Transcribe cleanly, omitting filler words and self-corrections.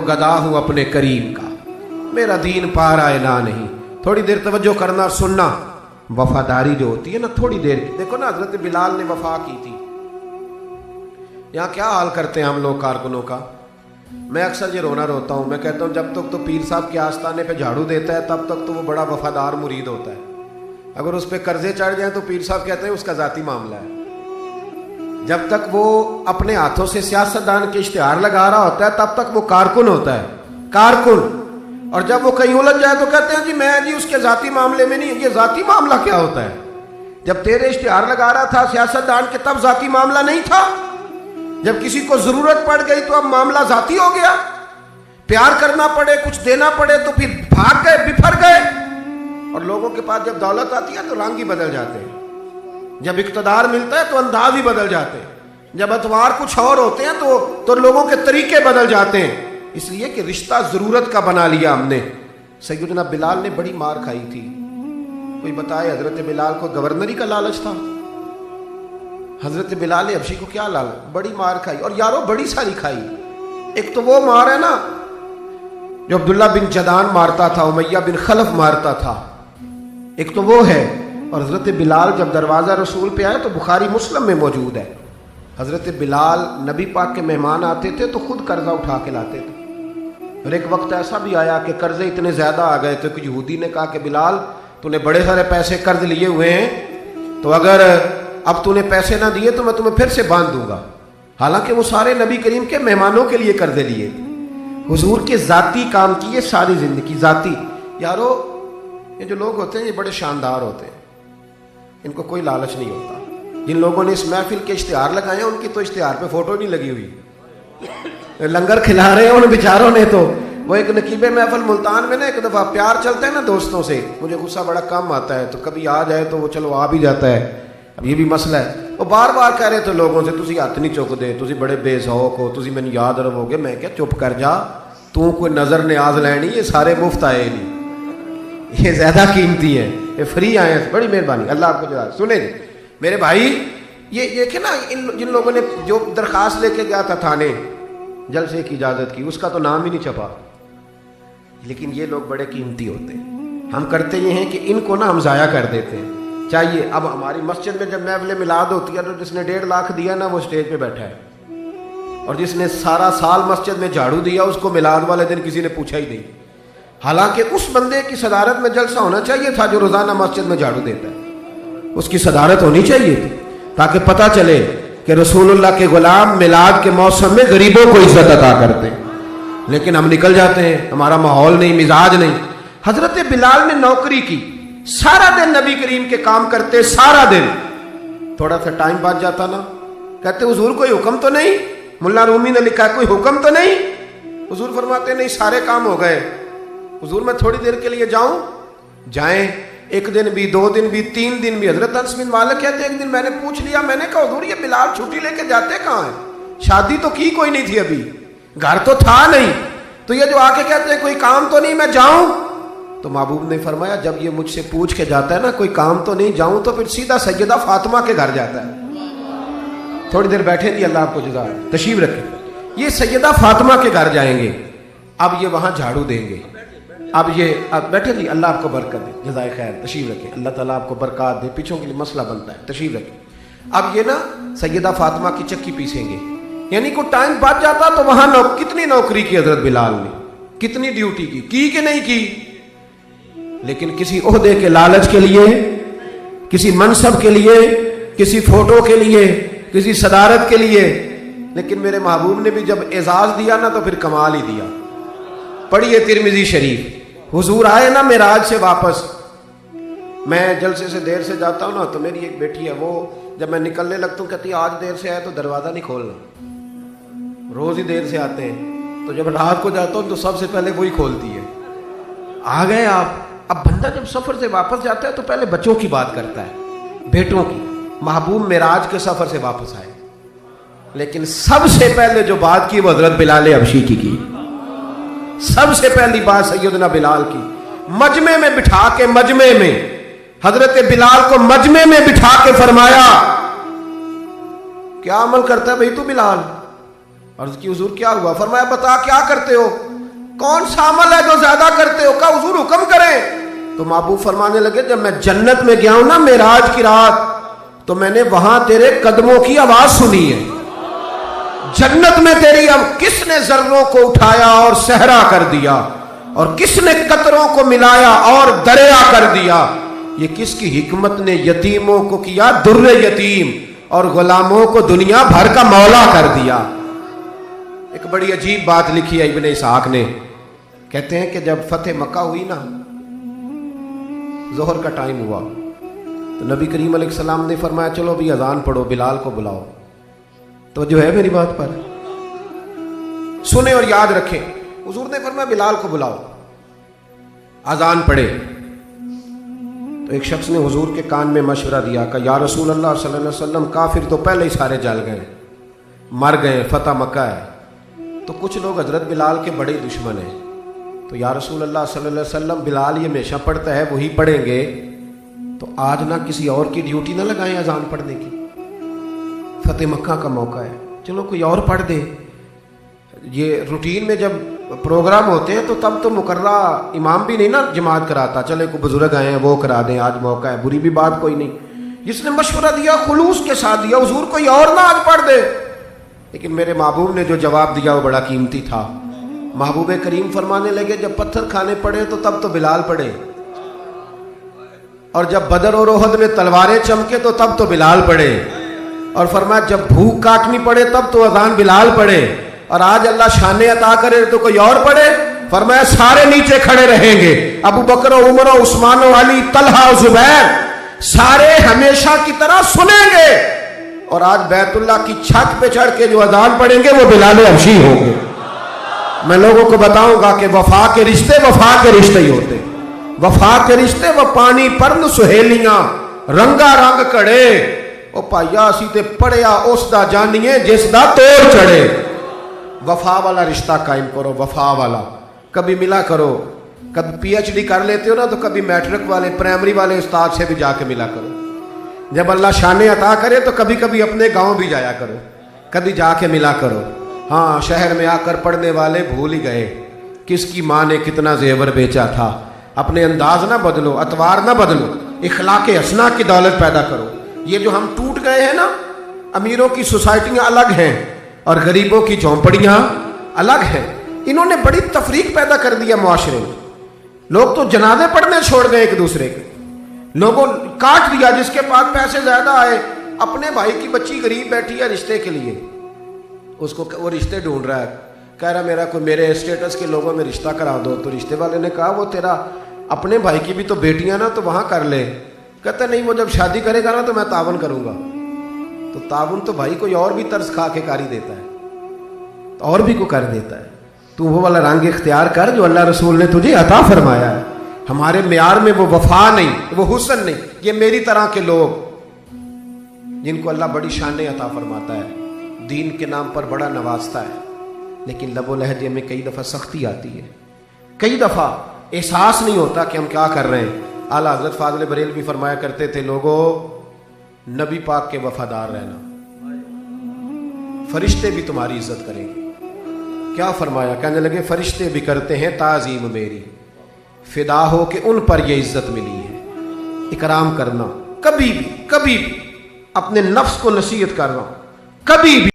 گدا ہوں اپنے کریم کا، میرا دین پارا اعلیٰ نہیں. تھوڑی دیر توجہ کرنا اور سننا. وفاداری جو ہوتی ہے نا تھوڑی دیر کی، دیکھو نا حضرت بلال نے وفا کی تھی. یہاں کیا حال کرتے ہیں ہم لوگ کارکنوں کا. میں اکثر یہ روتا ہوں. میں کہتا ہوں جب تک تو پیر صاحب کے آستانے پہ جھاڑو دیتا ہے تب تک تو وہ بڑا وفادار مرید ہوتا ہے. اگر اس پہ قرضے چڑھ جائیں تو پیر صاحب کہتے ہیں اس کا ذاتی معاملہ ہے. جب تک وہ اپنے ہاتھوں سے سیاستدان کے اشتہار لگا رہا ہوتا ہے تب تک وہ کارکن ہوتا ہے، کارکن. اور جب وہ کہیں الجھ جائے تو کہتے ہیں جی میں جی اس کے ذاتی معاملے میں نہیں. یہ ذاتی معاملہ کیا ہوتا ہے؟ جب تیرے اشتہار لگا رہا تھا سیاستدان کے تب ذاتی معاملہ نہیں تھا. جب کسی کو ضرورت پڑ گئی تو اب معاملہ ذاتی ہو گیا. پیار کرنا پڑے کچھ دینا پڑے تو پھر بھاگ گئے، بپھر گئے. اور لوگوں کے پاس جب دولت آتی ہے تو رنگ ہی بدل جاتے ہیں. جب اقتدار ملتا ہے تو انداز ہی بدل جاتے ہیں. جب اتوار کچھ اور ہوتے ہیں تو لوگوں کے طریقے بدل جاتے ہیں. اس لیے کہ رشتہ ضرورت کا بنا لیا ہم نے. سیدنا بلال نے بڑی مار کھائی تھی. کوئی بتائے حضرت بلال کو گورنری کا لالچ تھا؟ حضرت بلال حبشی کو کیا لالچ؟ بڑی مار کھائی. اور یارو بڑی ساری کھائی. ایک تو وہ مار ہے نا جو عبداللہ بن جدان مارتا تھا، امیہ بن خلف مارتا تھا، ایک تو وہ ہے. اور حضرت بلال جب دروازہ رسول پہ آئے تو بخاری مسلم میں موجود ہے. حضرت بلال نبی پاک کے مہمان آتے تھے تو خود قرضہ اٹھا کے لاتے تھے. اور ایک وقت ایسا بھی آیا کہ قرضے اتنے زیادہ آ گئے تھے کہ یہودی نے کہا کہ بلال تو نے بڑے سارے پیسے قرض لیے ہوئے ہیں، تو اگر اب تو نے پیسے نہ دیے تو میں تمہیں پھر سے باندھ دوں گا. حالانکہ وہ سارے نبی کریم کے مہمانوں کے لیے قرضے لیے. حضور کے ذاتی کام کیے ساری زندگی ذاتی. یارو یہ جو لوگ ہوتے ہیں یہ بڑے شاندار ہوتے ہیں، ان کو کوئی لالچ نہیں ہوتا. جن لوگوں نے اس محفل کے اشتہار لگائے ہیں ان کی تو اشتہار پہ فوٹو نہیں لگی ہوئی. لنگر کھلا رہے ہیں ان بیچاروں نے. تو وہ ایک نقیب محفل ملتان میں نا ایک دفعہ پیار چلتے ہیں نا دوستوں سے، مجھے غصہ بڑا کم آتا ہے تو کبھی آ جائے تو وہ چلو آ بھی جاتا ہے. اب یہ بھی مسئلہ ہے. وہ بار بار کہہ رہے تھے لوگوں سے تسی ہاتھ نہیں چک دے، تسی بڑے بے ذوق ہو، تسی مینوں یاد رہو گے. میں کیا چپ کر جا، تو کوئی نظر نیاز لینی. یہ سارے مفت آئے نہیں، یہ زیادہ قیمتی ہیں، یہ فری آئے ہیں. بڑی مہربانی، اللہ آپ کو جزا. سنیں جی میرے بھائی، یہ کہ نا جن لوگوں نے جو درخواست لے کے گیا تھا تھانے جلسے کی اجازت کی، اس کا تو نام ہی نہیں چھپا. لیکن یہ لوگ بڑے قیمتی ہوتے ہیں. ہم کرتے یہ ہیں کہ ان کو نا ہم ضائع کر دیتے ہیں. چاہیے اب ہماری مسجد میں جب محفل میلاد ہوتی ہے تو جس نے 1.5 لاکھ دیا نا وہ اسٹیج پہ بیٹھا ہے، اور جس نے سارا سال مسجد میں جھاڑو دیا اس کو میلاد والے دن کسی نے پوچھا ہی نہیں. حالانکہ اس بندے کی صدارت میں جلسہ ہونا چاہیے تھا جو روزانہ مسجد میں جھاڑو دیتا ہے. اس کی صدارت ہونی چاہیے تھی تاکہ پتہ چلے کہ رسول اللہ کے غلام میلاد کے موسم میں غریبوں کو عزت عطا کرتے ہیں. لیکن ہم نکل جاتے ہیں، ہمارا ماحول نہیں، مزاج نہیں. حضرت بلال نے نوکری کی، سارا دن نبی کریم کے کام کرتے، سارا دن. تھوڑا سا ٹائم بچ جاتا نا، کہتے حضور کوئی حکم تو نہیں؟ ملا رومی نے لکھا کوئی حکم تو نہیں؟ حضور فرماتے نہیں، سارے کام ہو گئے. حضور میں تھوڑی دیر کے لیے جاؤں؟ جائیں. 1 دن بھی، 2 دن بھی، 3 دن بھی. حضرت انس بن مالک کہتے ہیں ایک دن میں نے پوچھ لیا، میں نے کہا حضور یہ بلال چھٹی لے کے جاتے کہاں ہیں؟ شادی تو کی کوئی نہیں تھی، ابھی گھر تو تھا نہیں، تو یہ جو آ کے کہتے ہیں کوئی کام تو نہیں میں جاؤں؟ تو محبوب نے فرمایا جب یہ مجھ سے پوچھ کے جاتا ہے نا کوئی کام تو نہیں جاؤں، تو پھر سیدھا سیدہ فاطمہ کے گھر جاتا ہے. تھوڑی دیر بیٹھے دی، اللہ آپ کو جزا تشریف رکھے. یہ سیدہ فاطمہ کے گھر جائیں گے. اب یہ وہاں جھاڑو دیں گے. اب بیٹھے دی، اللہ آپ کو برکت دے، جزائے خیر. تشریف رکھے، اللہ تعالیٰ آپ کو برکات دے. پیچھوں کے لیے مسئلہ بنتا ہے، تشریف رکھے. اب یہ نا سیدہ فاطمہ کی چکی پیسیں گے. یعنی کوئی ٹائم بچ جاتا تو وہاں کتنی نوکری کی حضرت بلال نے، کتنی ڈیوٹی کی کہ نہیں کی. لیکن کسی عہدے کے لالچ کے لیے، کسی منصب کے لیے، کسی فوٹو کے لیے، کسی صدارت کے لیے. لیکن میرے محبوب نے بھی جب اعزاز دیا نا تو پھر کمال ہی دیا. پڑھیے ترمذی شریف. حضور آئے نا معراج سے واپس. میں جلسے سے دیر سے جاتا ہوں نا تو میری ایک بیٹی ہے، وہ جب میں نکلنے لگتا ہوں کہتی آج دیر سے آئے تو دروازہ نہیں کھولنا. روز ہی دیر سے آتے ہیں، تو جب رات کو جاتا ہوں تو سب سے پہلے وہی کھولتی ہے. آ گئے آپ. اب بندہ جب سفر سے واپس جاتا ہے تو پہلے بچوں کی بات کرتا ہے، بیٹوں کی. محبوب معراج کے سفر سے واپس آئے، لیکن سب سے پہلے جو بات کی وہ حضرت بلال حبشی کی. سب سے پہلی بات سیدنا بلال کی. مجمع میں بٹھا کے، مجمع میں حضرت بلال کو مجمع میں بٹھا کے فرمایا کیا عمل کرتا ہے بھائی تو بلال؟ عرض کی حضور کیا ہوا؟ فرمایا بتا کیا کرتے ہو؟ کون سا عمل ہے جو زیادہ کرتے ہو؟ کہا حضور حکم کریں۔ تو محبوب فرمانے لگے جب میں جنت میں گیا ہوں نا معراج کی رات، تو میں نے وہاں تیرے قدموں کی آواز سنی ہے۔ جنت میں تیری اب کس نے ذروں کو اٹھایا اور صحرا کر دیا، اور کس نے قطروں کو ملایا اور دریا کر دیا؟ یہ کس کی حکمت نے یتیموں کو کیا در یتیم اور غلاموں کو دنیا بھر کا مولا کر دیا۔ ایک بڑی عجیب بات لکھی ہے ابن اسحاق نے، کہتے ہیں کہ جب فتح مکہ ہوئی نا، ظہر کا ٹائم ہوا، تو نبی کریم علیہ السلام نے فرمایا چلو بھی اذان پڑھو، بلال کو بلاؤ۔ تو جو ہے میری بات پر سنیں اور یاد رکھیں، حضور نے فرمایا بلال کو بلاؤ، اذان پڑھے۔ تو ایک شخص نے حضور کے کان میں مشورہ دیا کہ یا رسول اللہ صلی اللہ علیہ وسلم، کافر تو پہلے ہی سارے جل گئے، مر گئے، فتح مکہ ہے، تو کچھ لوگ حضرت بلال کے بڑے دشمن ہیں، تو یا رسول اللہ صلی اللہ علیہ وسلم بلال یہ ہمیشہ پڑھتا ہے، وہی پڑھیں گے، تو آج نہ کسی اور کی ڈیوٹی نہ لگائیں اذان پڑھنے کی، فتح مکہ کا موقع ہے، چلو کوئی اور پڑھ دے۔ یہ روٹین میں جب پروگرام ہوتے ہیں تو تب تو مقررہ امام بھی نہیں نا جماعت کراتا، چلے کوئی بزرگ آئے ہیں وہ کرا دیں، آج موقع ہے، بری بھی بات کوئی نہیں۔ جس نے مشورہ دیا خلوص کے ساتھ دیا، حضور کوئی اور نہ آج پڑھ دے۔ لیکن میرے محبوب نے جو جواب دیا وہ بڑا قیمتی تھا۔ محبوب کریم فرمانے لگے جب پتھر کھانے پڑے تو تب تو بلال پڑھے، اور جب بدر اور احد میں تلواریں چمکے تو تب تو بلال پڑھے، اور فرمایا جب بھوک کاٹنی پڑے تب تو اذان بلال پڑھے، اور آج اللہ شانے عطا کرے تو کوئی اور پڑھے؟ فرمایا سارے نیچے کھڑے رہیں گے، ابو بکر و عمر و عثمان و علی، طلحہ و زبیر، سارے ہمیشہ کی طرح سنیں گے، اور آج بیت اللہ کی چھت پہ چڑھ کے جو اذان پڑھیں گے وہ بلال حبشی ہوں گے۔ میں لوگوں کو بتاؤں گا کہ وفا کے رشتے وفا کے رشتے ہی ہوتے، وفا کے رشتے وہ پانی پرن سہیلیاں رنگا رنگ کڑے، او پائیا اسی تے پڑھیا اس دا جانیے جس دا توڑ چڑھے۔ وفا والا رشتہ قائم کرو، وفا والا، کبھی ملا کرو، کبھی پی ایچ ڈی کر لیتے ہو نا تو کبھی میٹرک والے پرائمری والے استاد سے بھی جا کے ملا کرو، جب اللہ شانے عطا کرے تو کبھی کبھی اپنے گاؤں بھی جایا کرو، کبھی جا کے ملا کرو۔ ہاں شہر میں آ کر پڑھنے والے بھول ہی گئے کس کی ماں نے کتنا زیور بیچا تھا۔ اپنے انداز نہ بدلو، اطوار نہ بدلو، اخلاق حسنہ کی دولت پیدا کرو۔ یہ جو ہم ٹوٹ گئے ہیں نا، امیروں کی سوسائٹیاں الگ ہیں اور غریبوں کی جھونپڑیاں الگ ہیں، انہوں نے بڑی تفریق پیدا کر دیا معاشرے میں۔ لوگ تو جنازے پڑھنے چھوڑ گئے ایک دوسرے کے، لوگوں کاٹ دیا، جس کے پاس پیسے زیادہ آئے، اپنے بھائی کی بچی غریب بیٹھی ہے رشتے کے لیے، اس کو وہ رشتے ڈھونڈ رہا ہے، کہہ رہا میرا کوئی میرے اسٹیٹس کے لوگوں میں رشتہ کرا دو، تو رشتے والے نے کہا وہ تیرا اپنے بھائی کی بھی تو بیٹیاں نا، تو وہاں کر لے۔ کہتا نہیں وہ جب شادی کرے گا نا تو میں تعاون کروں گا۔ تو تعاون تو بھائی کوئی اور بھی طرز کھا کے کاری دیتا ہے، تو اور بھی کو کر دیتا ہے۔ تو وہ والا رنگ اختیار کر جو اللہ رسول نے تجھے عطا فرمایا ہے۔ ہمارے معیار میں وہ وفا نہیں، وہ حسن نہیں، یہ میری طرح کے لوگ جن کو اللہ بڑی شانیں عطا فرماتا ہے، دین کے نام پر بڑا نوازتا ہے، لیکن لب و لہجے میں کئی دفعہ سختی آتی ہے، کئی دفعہ احساس نہیں ہوتا کہ ہم کیا کر رہے ہیں۔ اعلیٰ حضرت فاضل بریلوی بھی فرمایا کرتے تھے لوگوں نبی پاک کے وفادار رہنا، فرشتے بھی تمہاری عزت کریں گے۔ کیا فرمایا؟ کہنے لگے فرشتے بھی کرتے ہیں تعظیم میری، فدا ہو کہ ان پر یہ عزت ملی ہے۔ اکرام کرنا، کبھی بھی اپنے نفس کو نصیحت کرنا، کبھی بھی